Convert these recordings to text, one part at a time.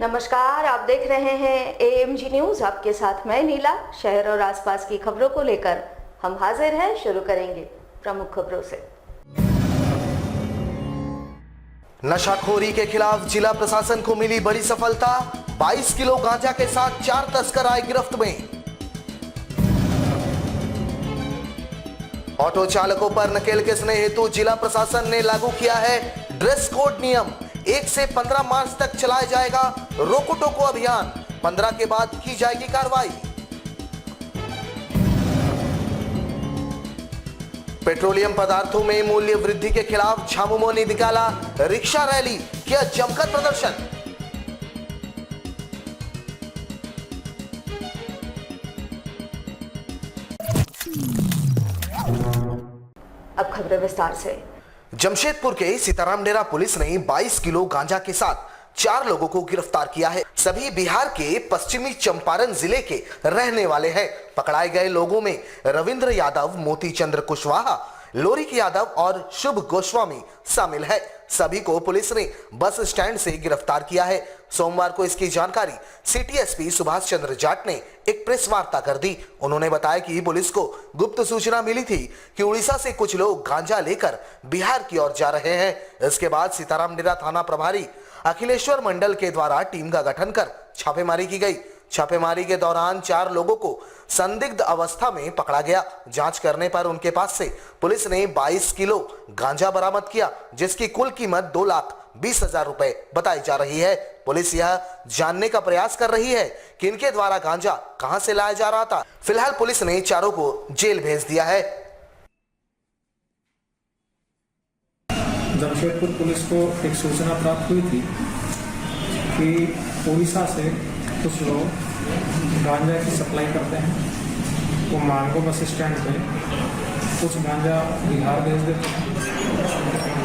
नमस्कार, आप देख रहे हैं एएमजी न्यूज। आपके साथ मैं नीला। शहर और आसपास की खबरों को लेकर हम हाजिर हैं। शुरू करेंगे प्रमुख खबरों से। नशाखोरी के खिलाफ जिला प्रशासन को मिली बड़ी सफलता। 22 किलो गांजा के साथ 4 तस्कर आए गिरफ्त में। ऑटो चालकों पर नकेल कसने हेतु जिला प्रशासन ने लागू किया है ड्रेस कोड नियम। 1 से 15 मार्च तक चलाया जाएगा रोको टोको अभियान। 15 के बाद की जाएगी कार्रवाई। पेट्रोलियम पदार्थों में मूल्य वृद्धि के खिलाफ झामुमो ने निकाला रिक्शा रैली, किया जमकर प्रदर्शन। अब खबरें विस्तार से। जमशेदपुर के सीताराम डेरा पुलिस ने 22 किलो गांजा के साथ 4 लोगों को गिरफ्तार किया है। सभी बिहार के पश्चिमी चंपारण जिले के रहने वाले हैं। पकड़ाए गए लोगों में रविंद्र यादव, मोती चंद्र कुशवाहा, लोरिक यादव और शुभ गोस्वामी शामिल है। सभी को पुलिस ने बस स्टैंड से गिरफ्तार किया है। सोमवार को इसकी जानकारी सिटी एसपी सुभाष चंद्र जाट ने एक प्रेस वार्ता कर दी। उन्होंने बताया कि पुलिस को गुप्त सूचना मिली थी कि उड़ीसा से कुछ लोग गांजा लेकर बिहार की ओर जा रहे हैं। इसके बाद सीताराम डेरा थाना प्रभारी अखिलेश्वर मंडल के द्वारा टीम का गठन कर छापेमारी की गई। छापेमारी के दौरान 4 लोगों को संदिग्ध अवस्था में पकड़ा गया। जांच करने पर उनके पास से पुलिस ने 22 किलो गांजा बरामद किया, जिसकी कुल कीमत 2,20,000 रुपए बताई जा रही है। पुलिस यह जानने का प्रयास कर रही है कि इनके द्वारा गांजा कहां से लाया जा रहा था। फिलहाल पुलिस ने चारों को जेल भेज दिया है। जमशेदपुर पुलिस को एक सूचना प्राप्त हुई थी कि उड़ीसा से कुछ लोग गांजा की सप्लाई करते हैं। वो मानगो बस स्टैंड पे कुछ गांजा बिहार भेज देते हैं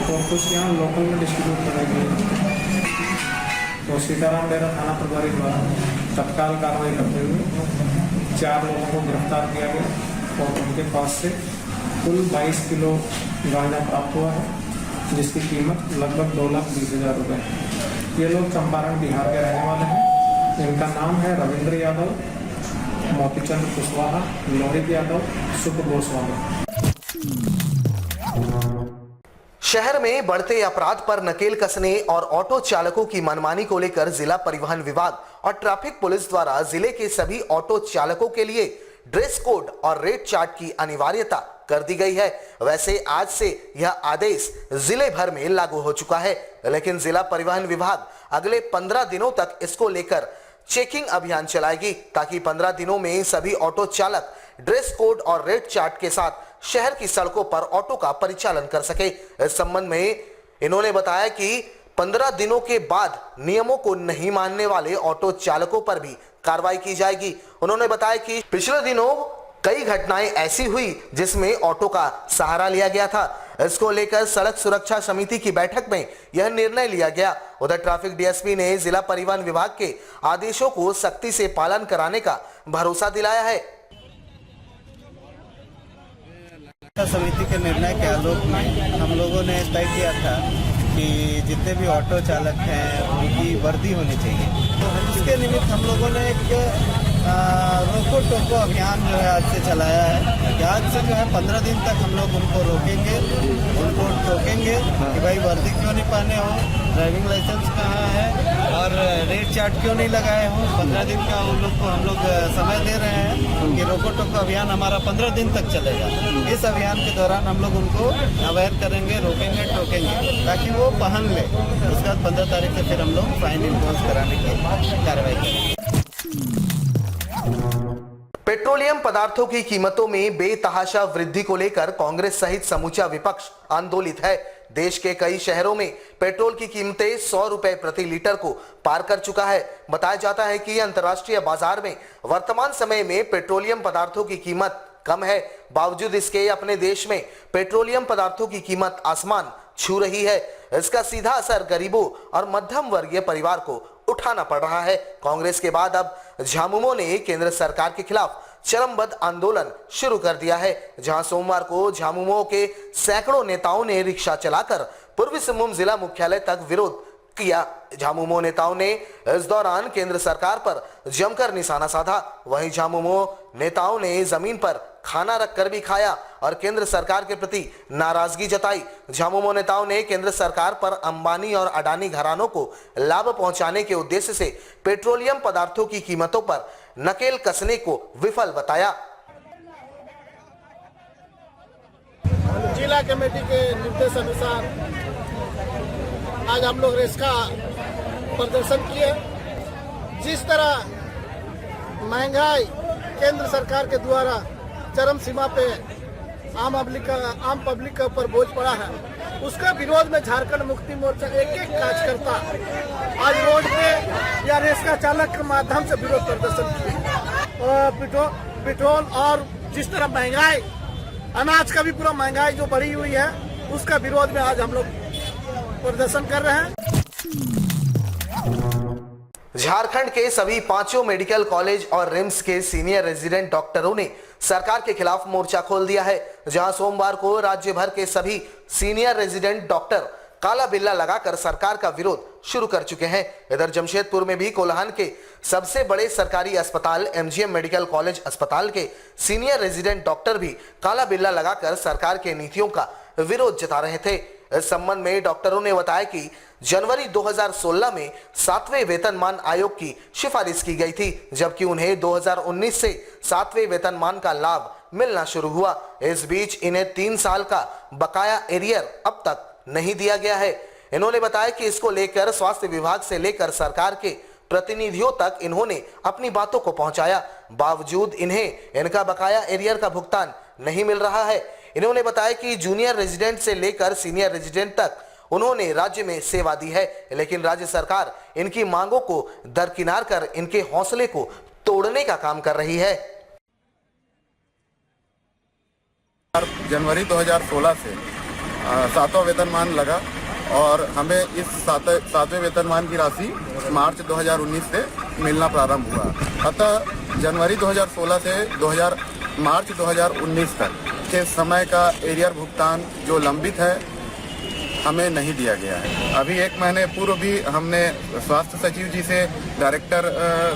और कुछ यहाँ लोकल में डिस्ट्रीब्यूट करेंगे। तो सीताराम डेरा थाना प्रभारी द्वारा तत्काल कार्रवाई करते हुए 4 लोगों को गिरफ्तार किया गया और उनके पास से कुल 22 किलो गांजा प्राप्त हुआ है, जिसकी कीमत लगभग 2,20,000 रुपये है। ये लोग चंपारण बिहार के रहने वाले हैं। इनका नाम है रविंद्र यादव, मोतीचंद कुशवाहा, लोरिक यादव, शुभ गोस्वामी। शहर में बढ़ते अपराध पर नकेल कसने और ऑटो चालकों की मनमानी को लेकर जिला परिवहन विभाग और ट्रैफिक पुलिस द्वारा जिले के सभी ऑटो चालकों के लिए ड्रेस कोड और रेट चार्ट की अनिवार्यता कर दी गई है। वैसे आज से यह आदेश जिले भर में लागू हो चुका है, लेकिन जिला परिवहन विभाग अगले 15 दिनों तक इसको लेकर चेकिंग अभियान चलाएगी, ताकि 15 दिनों में सभी ऑटो चालक ड्रेस कोड और रेट चार्ट के साथ शहर की सड़कों पर ऑटो का परिचालन कर सके। इस संबंध में इन्होंने बताया कि 15 दिनों के बाद नियमों को नहीं मानने वाले ऑटो चालकों पर भी कार्रवाई की जाएगी। उन्होंने बताया कि पिछले दिनों कई घटनाएं ऐसी हुई जिसमें ऑटो का सहारा लिया गया था। इसको लेकर सड़क सुरक्षा समिति की बैठक में यह निर्णय लिया गया। उधर ट्रैफिक डीएसपी ने जिला परिवहन विभाग के आदेशों को सख्ती से पालन कराने का भरोसा दिलाया है। समिति के निर्णय के आलोक में हम लोगों ने तय किया था कि जितने भी ऑटो चालक हैं उनकी वर्दी होनी चाहिए। तो इसके निमित्त हम लोगों ने एक रोको टोको अभियान जो है आज से चलाया है। आज से जो है 15 दिन तक हम लोग उनको रोकेंगे, उनको टोकेंगे कि भाई वर्दी क्यों नहीं पहने हो, ड्राइविंग लाइसेंस कहाँ है और रेट चार्ट क्यों नहीं लगाए हो। 15 दिन का उन लोग को हम लोग समय दे रहे हैं कि रोको टोको अभियान हमारा 15 दिन तक चलेगा। इस अभियान के दौरान हम लोग उनको अवेयर करेंगे, रोकेंगे, टोकेंगे ताकि वो पहन ले। उसके बाद 15 तारीख से फिर हम लोग फाइन इम्पोज कराने की कार्रवाई करेंगे। पेट्रोलियम पदार्थों की कीमतों में बेतहाशा वृद्धि को लेकर कांग्रेस सहित समूचा विपक्ष आंदोलित है। देश के कई शहरों में पेट्रोल की कीमतें 100 रुपए प्रति लीटर को पार कर चुका है। बताया जाता है कि अंतर्राष्ट्रीय बाजार में वर्तमान समय में पेट्रोलियम पदार्थों की कीमत कम है। बावजूद इसके अपने देश में पेट्रोलियम पदार्थों की कीमत आसमान छू रही है। इसका सीधा असर गरीबों और मध्यम वर्गीय परिवार को उठाना पड़ रहा है। कांग्रेस के बाद अब झामुमो ने केंद्र सरकार के खिलाफ चरमबद्ध आंदोलन शुरू कर दिया है, जहां सोमवार को झामुमो के सैकड़ों नेताओं ने रिक्शा चलाकर पूर्वी सिंहभूम जिला मुख्यालय तक विरोध किया। झामुमो नेताओं ने इस दौरान केंद्र सरकार पर जमकर निशाना साधा। वहीं झामुमो नेताओं ने जमीन पर खाना रखकर भी खाया और केंद्र सरकार के प्रति नाराजगी जताई। झामुमो नेताओं ने केंद्र सरकार पर अंबानी और अडानी घरानों को लाभ पहुंचाने के उद्देश्य से पेट्रोलियम पदार्थों की कीमतों पर नकेल कसने को विफल बताया। जिला कमेटी के निर्देश अनुसार आज हम लोग रेस का प्रदर्शन किए। जिस तरह महंगाई केंद्र सरकार के द्वारा चरम सीमा पे आम पब्लिक के ऊपर बोझ पड़ा है, उसका विरोध में झारखंड मुक्ति मोर्चा एक कार्यकर्ता आज रोड पे या रेस का चालक के माध्यम से विरोध प्रदर्शन किए। पेट्रोल और जिस तरह महंगाई, अनाज का भी पूरा महंगाई जो बढ़ी हुई है, उसका विरोध में आज हम लोग प्रदर्शन कर रहे हैं। झारखंड के सभी 5 मेडिकल कॉलेज और रिम्स के सीनियर रेजिडेंट डॉक्टरों ने सरकार के खिलाफ मोर्चा खोल दिया है। जहां सोमवार को राज्य भर के सभी सीनियर रेजिडेंट डॉक्टर काला बिल्ला लगाकर सरकार का विरोध शुरू कर चुके हैं। इधर जमशेदपुर में भी कोल्हान के सबसे बड़े सरकारी अस्पताल एमजीएम मेडिकल कॉलेज अस्पताल के सीनियर रेजिडेंट डॉक्टर भी काला बिल्ला लगाकर सरकार के नीतियों का विरोध जता रहे थे। इस संबंध में डॉक्टरों ने बताया कि जनवरी 2016 में 7वें वेतनमान आयोग की सिफारिश की गई थी, जबकि उन्हें 2019 से 7वें वेतनमान का लाभ मिलना शुरू हुआ। इस बीच इन्हें 3 साल का बकाया एरियर अब तक नहीं दिया गया है। इन्होंने बताया कि इसको लेकर स्वास्थ्य विभाग से लेकर सरकार के प्रतिनिधियों तक इन्होंने अपनी बातों को पहुंचाया, बावजूद इन्हें इनका बकाया एरियर का भुगतान नहीं मिल रहा है। इन्होंने बताया कि जूनियर रेजिडेंट से लेकर सीनियर रेजिडेंट तक उन्होंने राज्य में सेवा दी है, लेकिन राज्य सरकार इनकी मांगों को दरकिनार कर इनके हौसले को तोड़ने का काम कर रही है। जनवरी 2016 से 7वां वेतनमान लगा और हमें इस 7वें वेतनमान की राशि मार्च 2019 से मिलना प्रारंभ हुआ। अतः जनवरी 2016 से मार्च 2019 तक के समय का एरियर भुगतान जो लंबित है हमें नहीं दिया गया है। अभी 1 महीने पूर्व भी हमने स्वास्थ्य सचिव जी से, डायरेक्टर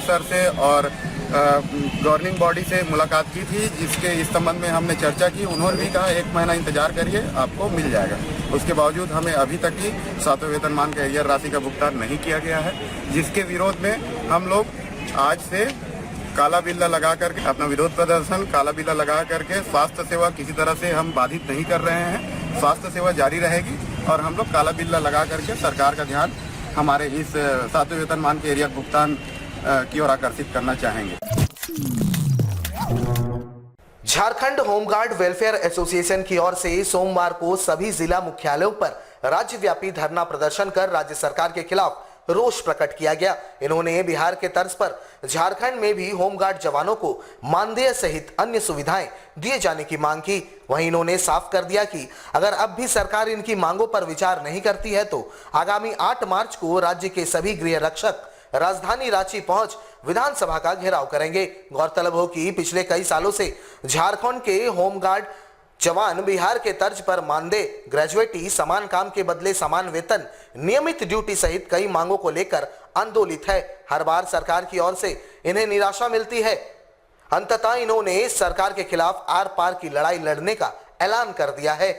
सर से और गवर्निंग बॉडी से मुलाकात की थी, जिसके इस संबंध में हमने चर्चा की। उन्होंने भी कहा 1 महीना इंतजार करिए, आपको मिल जाएगा। उसके बावजूद हमें अभी तक ही 7वें वेतनमान के एरियर राशि का भुगतान नहीं किया गया है, जिसके विरोध में हम लोग आज से काला बिल्ला लगा करके अपना विरोध प्रदर्शन काला बिल्ला लगा करके स्वास्थ्य सेवा किसी तरह से हम बाधित नहीं कर रहे हैं। स्वास्थ्य सेवा जारी रहेगी और हम लोग काला बिल्ला लगा करके सरकार का ध्यान हमारे इस 7वें वेतनमान के एरियर भुगतान की ओर आकर्षित करना चाहेंगे। झारखंड होमगार्ड वेलफेयर एसोसिएशन की ओर से सोमवार को सभी जिला मुख्यालयों पर राज्यव्यापी धरना प्रदर्शन कर राज्य सरकार के खिलाफ रोष प्रकट किया गया। इन्होंने बिहार के तर्ज पर झारखंड में भी होमगार्ड जवानों को मानदेय सहित अन्य सुविधाएं दिए जाने की मांग की। वहीं इन्होंने साफ कर दिया कि अगर अब भी सरकार इनकी मांगों पर विचार नहीं करती है तो आगामी 8 मार्च को राज्य के सभी गृह रक्षक राजधानी रांची पहुंच विधानसभा का घेराव करेंगे। गौरतलब हो कि पिछले कई सालों से झारखंड के होमगार्ड जवान बिहार के तर्ज पर मानदेय, ग्रेजुएटी, समान काम के बदले समान वेतन, नियमित ड्यूटी सहित कई मांगों को लेकर आंदोलित है। हर बार सरकार की ओर से इन्हें निराशा मिलती है। अंततः इन्होंने सरकार के खिलाफ आर पार की लड़ाई लड़ने का ऐलान कर दिया है।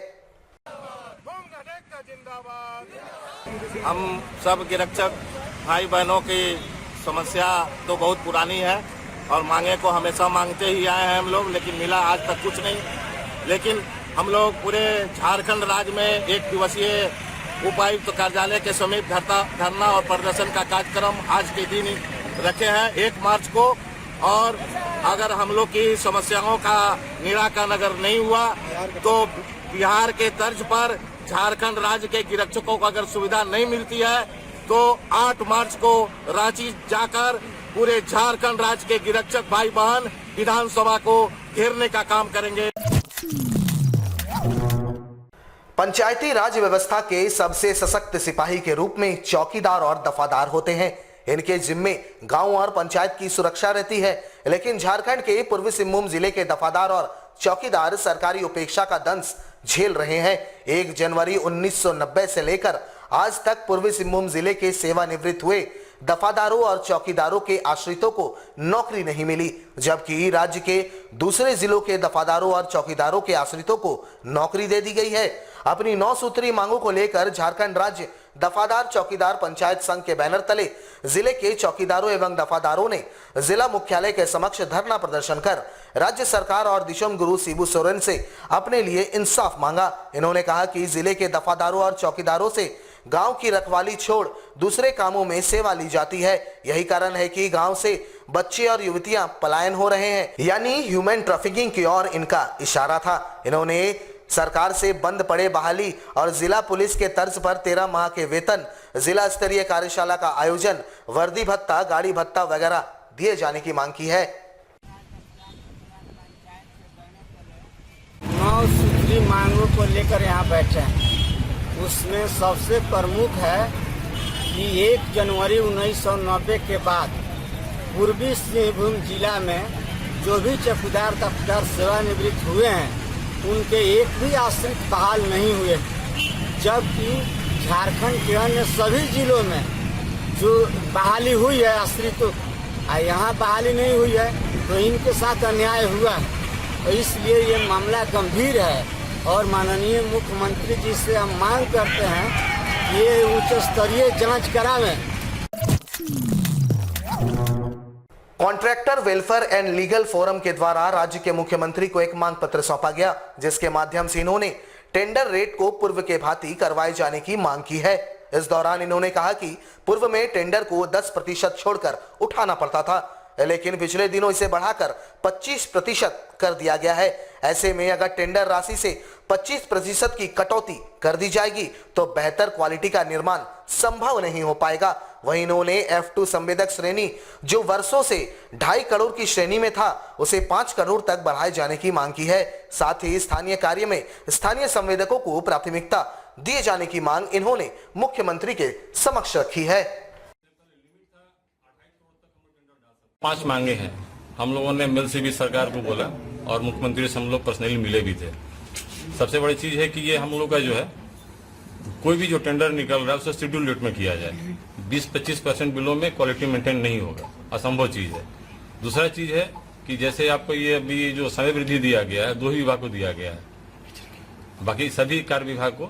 हम सब गिरक्षक भाई बहनों की समस्या तो बहुत पुरानी है और मांगे को हमेशा मांगते ही आए हैं हम लोग, लेकिन मिला आज तक कुछ नहीं। लेकिन हम लोग पूरे झारखंड राज्य में 1 दिवसीय उपायुक्त कार्यालय के समीप धरना और प्रदर्शन का कार्यक्रम आज के दिन रखे हैं 1 मार्च को। और अगर हम लोग की समस्याओं का निराकरण अगर नहीं हुआ तो बिहार के तर्ज पर झारखंड राज्य के गिरक्षकों को अगर सुविधा नहीं मिलती है तो 8 मार्च को रांची जाकर पूरे झारखंड राज्य के गिरक्षक भाई बहन विधानसभा को घेरने का काम करेंगे। पंचायती राज व्यवस्था के सबसे सशक्त सिपाही के रूप में चौकीदार और दफादार होते हैं। इनके जिम्मे गांव और पंचायत की सुरक्षा रहती है, लेकिन झारखंड के पूर्वी सिंहभूम जिले के दफादार और चौकीदार सरकारी उपेक्षा का दंश झेल रहे हैं। 1 जनवरी 1990 से लेकर आज तक पूर्वी सिंहभूम जिले के सेवानिवृत्त हुए दफादारों और चौकीदारों के आश्रितों को नौकरी नहीं मिली, जबकि राज्य के दूसरे जिलों के दफादारों और चौकीदारों के आश्रितों को नौकरी दे दी गई है। अपनी 9 सूत्री मांगों को लेकर झारखंड राज्य दफादार चौकीदार पंचायत संघ के बैनर तले जिले के चौकीदारों एवं दफादारों ने जिला मुख्यालय के समक्ष धरना प्रदर्शन कर राज्य सरकार और दिशम गुरु शिबू सोरेन से अपने लिए इंसाफ मांगा। इन्होंने कहा कि जिले के दफादारों और चौकीदारों से गांव की रखवाली छोड़ दूसरे कामों में सेवा ली जाती है। यही कारण है कि गांव से बच्चे और युवतियां पलायन हो रहे हैं, यानी ह्यूमन ट्रैफिकिंग की ओर इनका इशारा था। इन्होंने सरकार से बंद पड़े बहाली और जिला पुलिस के तर्ज पर 13 माह के वेतन, जिला स्तरीय कार्यशाला का आयोजन, वर्दी भत्ता, गाड़ी भत्ता वगैरह दिए जाने की मांग की है। 9 सूत्री मांगों को लेकर यहाँ बैठे हैं। उसमें सबसे प्रमुख है कि 1 जनवरी 1990 के बाद पूर्वी सिंहभूम जिला में जो भी चौकीदार दफ्तर सेवानिवृत्त हुए हैं उनके एक भी आश्रित बहाल नहीं हुए, जबकि झारखंड के अन्य सभी जिलों में जो बहाली हुई है आश्रितों, यहाँ बहाली नहीं हुई है, तो इनके साथ अन्याय हुआ है। तो इसलिए ये मामला गंभीर है और माननीय मुख्यमंत्री जी से हम मांग करते हैं कि ये उच्च स्तरीय जांच करावें। Contractor welfare and legal forum के द्वारा राज्य के मुख्यमंत्री को एक मांग पत्र सौंपा गया, जिसके माध्यम से इन्होंने टेंडर रेट को पूर्व के भांति करवाए जाने की मांग की है। इस दौरान इन्होंने कहा कि पूर्व में टेंडर को 10% छोड़कर उठाना पड़ता था, लेकिन पिछले दिनों इसे बढ़ाकर 25% कर दिया गया है। ऐसे में अगर टेंडर राशि से 25% की कटौती कर दी जाएगी तो बेहतर क्वालिटी का निर्माण संभव नहीं हो पाएगा। वहीं इन्होंने F2 संवेदक श्रेणी जो वर्षों से 2.5 करोड़ की श्रेणी में था उसे 5 करोड़ तक बढ़ाए जाने की मांग की है। साथ ही स्थानीय कार्य में स्थानीय संवेदकों को प्राथमिकता दिए जाने की मांग इन्होंने मुख्यमंत्री के समक्ष रखी है। 5 मांगे हैं। हम लोगों ने मिल से भी सरकार को बोला और मुख्यमंत्री से हम लोग पर्सनली मिले भी थे। सबसे बड़ी चीज है कि ये हम लोग का जो है कोई भी जो टेंडर निकल रहा है उसे शेड्यूल रेट में किया जाए। 20-25% बिलों में क्वालिटी मेंटेन नहीं होगा, असंभव चीज है। दूसरा चीज है कि जैसे आपको ये अभी जो समय वृद्धि दिया गया है 2 ही विभाग को दिया गया है, बाकी सभी कार्य विभाग को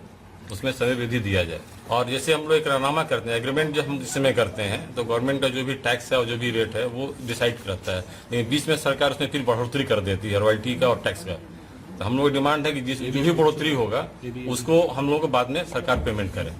उसमें समय वृद्धि दिया जाए। और जैसे हम लोग एकरारनामा करते हैं, एग्रीमेंट जब हम इसमें करते हैं तो गवर्नमेंट का जो भी टैक्स है और जो भी रेट है वो डिसाइड करता है, लेकिन बीच में सरकार उसमें फिर बढ़ोतरी कर देती है रॉयल्टी का और टैक्स का। तो हम लोग की डिमांड है कि जो भी बढ़ोतरी होगा उसको हम लोग को बाद में सरकार पेमेंट करे।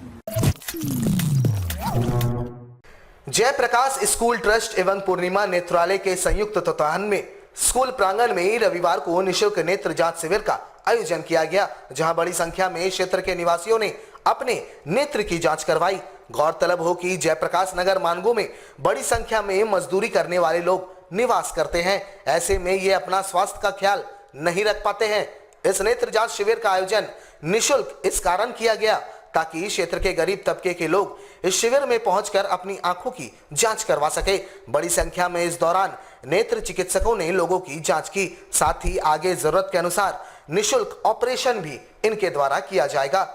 जयप्रकाश स्कूल ट्रस्ट एवं पूर्णिमा नेत्रालय के संयुक्त तत्वाधान में स्कूल प्रांगण में रविवार को निःशुल्क नेत्र जांच शिविर का आयोजन किया गया, जहां बड़ी संख्या में क्षेत्र के निवासियों ने अपने नेत्र की जांच करवाई। गौरतलब हो कि जयप्रकाश नगर मानगो में बड़ी संख्या में मजदूरी करने वाले लोग निवास करते हैं। ऐसे में ये अपना स्वास्थ्य का ख्याल नहीं रख पाते हैं। इस नेत्र जांच शिविर का आयोजन निःशुल्क इस कारण किया गया ताकि क्षेत्र के गरीब तबके के लोग इस शिविर में पहुंचकर अपनी आंखों की जांच करवा सके। बड़ी संख्या में इस दौरान नेत्र चिकित्सकों ने लोगों की जांच की, साथ ही आगे जरूरत के अनुसार निःशुल्क ऑपरेशन भी इनके द्वारा किया जाएगा।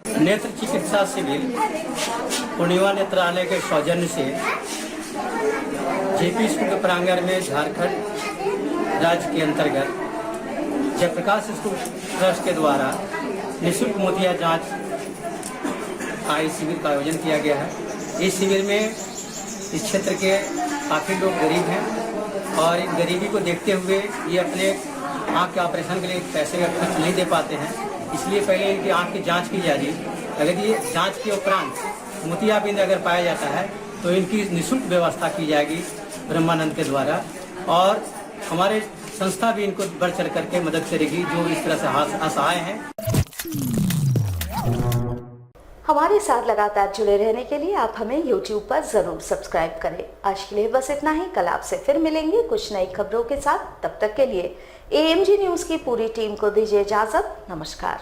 नेत्र चिकित्सा शिविर पूर्णिमा नेत्रालय के सौजन्य से जेपी स्कूल के प्रांगण में झारखंड राज्य के अंतर्गत जयप्रकाश स्कूल ट्रस्ट के द्वारा निःशुल्क मोतिया जांच आई शिविर का आयोजन किया गया है। इस शिविर में इस क्षेत्र के काफ़ी लोग गरीब हैं और इन गरीबी को देखते हुए ये अपने आँख के ऑपरेशन के लिए पैसे का खर्च नहीं दे पाते हैं, इसलिए पहले इनकी आँख की जांच की जाएगी। अगर ये जांच के उपरांत मोतियाबिंद अगर पाया जाता है तो इनकी निःशुल्क व्यवस्था की जाएगी ब्रह्मानंद के द्वारा, और हमारे संस्था भी इनको बढ़ चढ़ करके मदद करेगी जो इस तरह से असहाय हैं। हमारे साथ लगातार जुड़े रहने के लिए आप हमें YouTube पर जरूर सब्सक्राइब करें। आज के लिए बस इतना ही। कल आपसे फिर मिलेंगे कुछ नई खबरों के साथ। तब तक के लिए AMG न्यूज की पूरी टीम को दीजिए इजाजत। नमस्कार।